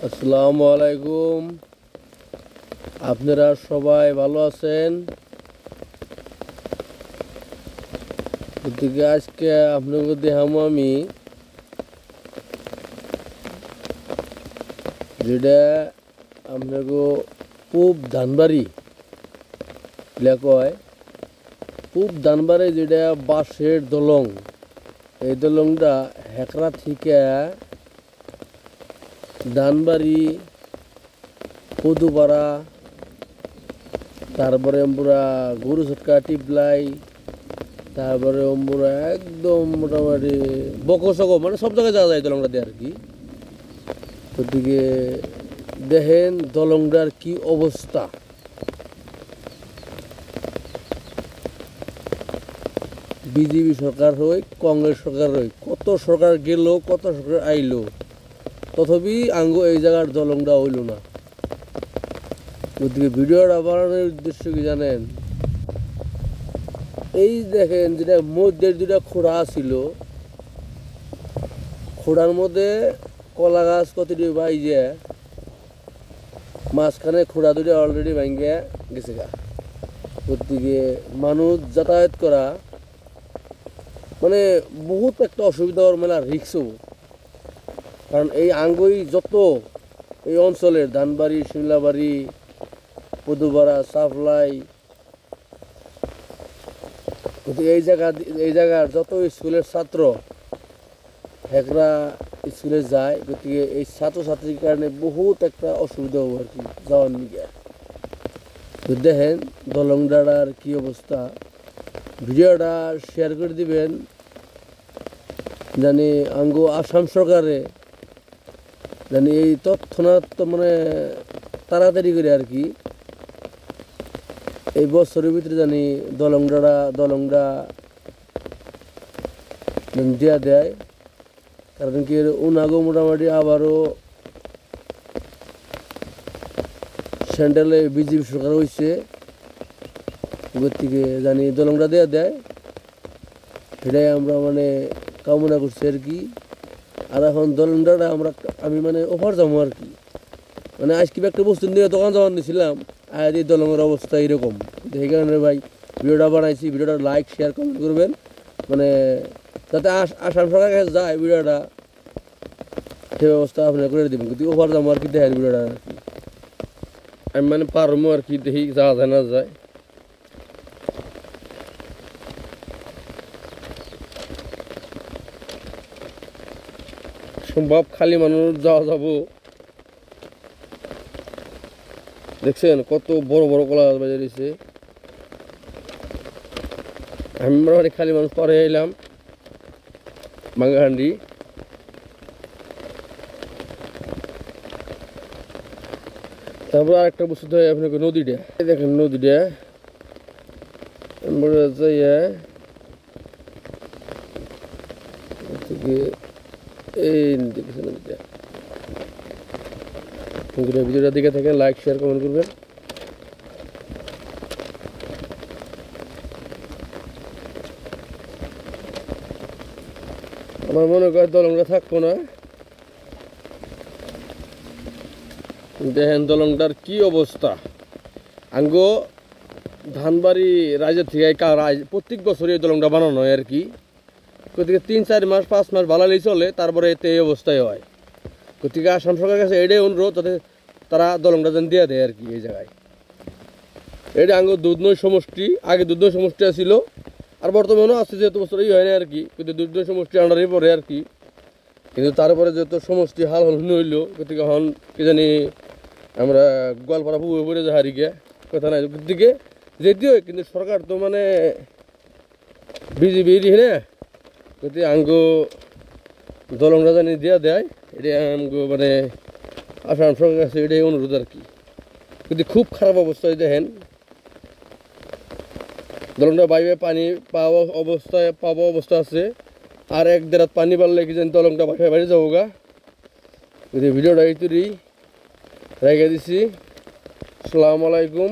আসসালামু আলাইকুম। আপনারা সবাই ভালো আছেন? এদিকে আজকে আপনাকে দেখাবো আমি যেটা আপনাকে পূব ধানবাড়ি কয়। পূব ধানবাড়ি যেটা বাঁশের দলং, এই দলংটা হেকরা থেকে ধানবাড়ি পদুপাড়া, তারপরে আমরা গরু ছটকা টিপলাই, তারপরে আমরা একদম মোটামুটি বকসক মানে সব জায়গায় যাওয়া যায় দলংটা দিয়ে আর কি। ওদিকে দেখেন দলংটার কি অবস্থা। বিজেপি সরকার হই, কংগ্রেস সরকার হই, কত সরকার গেল, কত সরকার আইলো, তথাপি আঙ্গো এই জায়গার দলংটা হইল না। ওদিকে ভিডিওটা বানানোর উদ্দেশ্য কি জানেন? এই দেখেন যেটা মধ্যের দুটা খোড়া ছিল, খোড়ার মধ্যে কলা গাছ কতটি বাইজে মাঝখানে খোড়া দুটা অলরেডি ভাঙ্গে গেছে গা। ওদিকে মানুষ যাতায়াত করা মানে বহুত একটা অসুবিধা, মানে রিক্সও। কারণ এই আঙ্গুই যত এই অঞ্চলের ধানবাড়ি, শিমলাবাড়ি, পদুপাড়া, সাফলাই, এই জায়গার যত স্কুলের ছাত্র হেকরা স্কুলে যায়, গতিকে এই ছাত্রছাত্রীর কারণে বহুত একটা অসুবিধা হবে আর কি যাওয়ার নিকে। তো দেখেন দলংটার কি অবস্থা। ভিডিওটা শেয়ার করে দিবেন জানি আঙ্গো আসাম সরকারে জানি এই তৎক্ষণাৎ মানে তাড়াতাড়ি করে আর কি এই বছরের ভিতরে জানি দলংটা দেয়া দেয়। কারণ কি উনাগো মোটামুটি আবারও সেন্ট্রালে বিজেপি সরকার হয়েছে, গতিকে জানি দলংটা দেয়া দেয়, সেটাই আমরা মানে কামনা করছি আর কি। আর এখন দলংটা আমি মানে অফার যাবো আর কি, মানে আজকে একটা বস্তু নিয়ে দোকান যাওয়ার নিয়েছিলাম, আর এই দলংয়ের অবস্থা এরকম। সেই কারণে ভাই ভিডিওটা বানাইছি। ভিডিওটা লাইক শেয়ার কমেন্ট করবেন, মানে যাতে আসাম সরকারের কাছে যায় ভিডিওটা, সেই ব্যবস্থা আপনারা করে দেবেন। কিন্তু ওভার যাবো আর কি, দেখেন ভিডিওটা আর কি আমি মানে পারবো আর কি, দেখি যাওয়া যায় না যায়। সম্ভব খালি মানুষ যাওয়া যাবো। দেখছেন কত বড় বড় কলা গাছ বাজার দিচ্ছে। আমি মোটামুটি খালি মানুষ পরে এলাম বাঙ্গাহান্ডি। তারপর আরেকটা বস্তু তো আপনাকে নদীটা দেখেন, নদীটা এই দেখেছেন নদীটা। ভিডিওটা দিকে থাকেন, লাইক শেয়ার কমেন্ট করবেন। আমার মনে কর দলংটা থাকবো না। দেখেন দলংটার কি অবস্থা। আঙ্গো ধানবাড়ি রাজ্যের থেকে প্রত্যেক বছরই এই দলংটা বানানো হয় আর কি। গতিকে 3-4 মাস 5 মাস ভালোই চলে, তারপরে এতে এই অবস্থায় হয়। গতিকে আসাম সরকারের কাছে এটাই অনুরোধ, যাতে তারা দলংটা যেন দিয়ে দেয় আর কি এই জায়গায়। এটা আঙ্গো দুধনৈ সমষ্টি, আগে দুধনৈ সমষ্টি ছিল, আর বর্তমানেও আছে, যেহেতু বছর হয় না আর কি, কিন্তু দুধনৈ সমষ্টি আন্ডারে পড়ে আর কি। কিন্তু তারপরে যেহেতু সমষ্টি হাল হইল, গতিকে হন কি জানি আমরা গোয়ালপাড়া পুকুরে পড়ে যা হারি গিয়া কথা নাই। দিকে যেতে হয়, কিন্তু সরকার তো মানে বিজেপি না, গতি আঙ্গো দলংটা জানি দিয়া দেয়, এটা আঙ্গো মানে আসাম সরকারের কাছে এটাই অনুরোধ আর কি। কিন্তু খুব খারাপ অবস্থায় দেখেন দলংটা বাইরে পানি পাওয়া অবস্থা আছে। আর 1-1.5 রাত পানি বাড়লে কি জানি দলংটা বাসায় বাড়ি যাবো গা। ভিডিওটা এই তৈরি রেখে দিছি। আসসালামু আলাইকুম।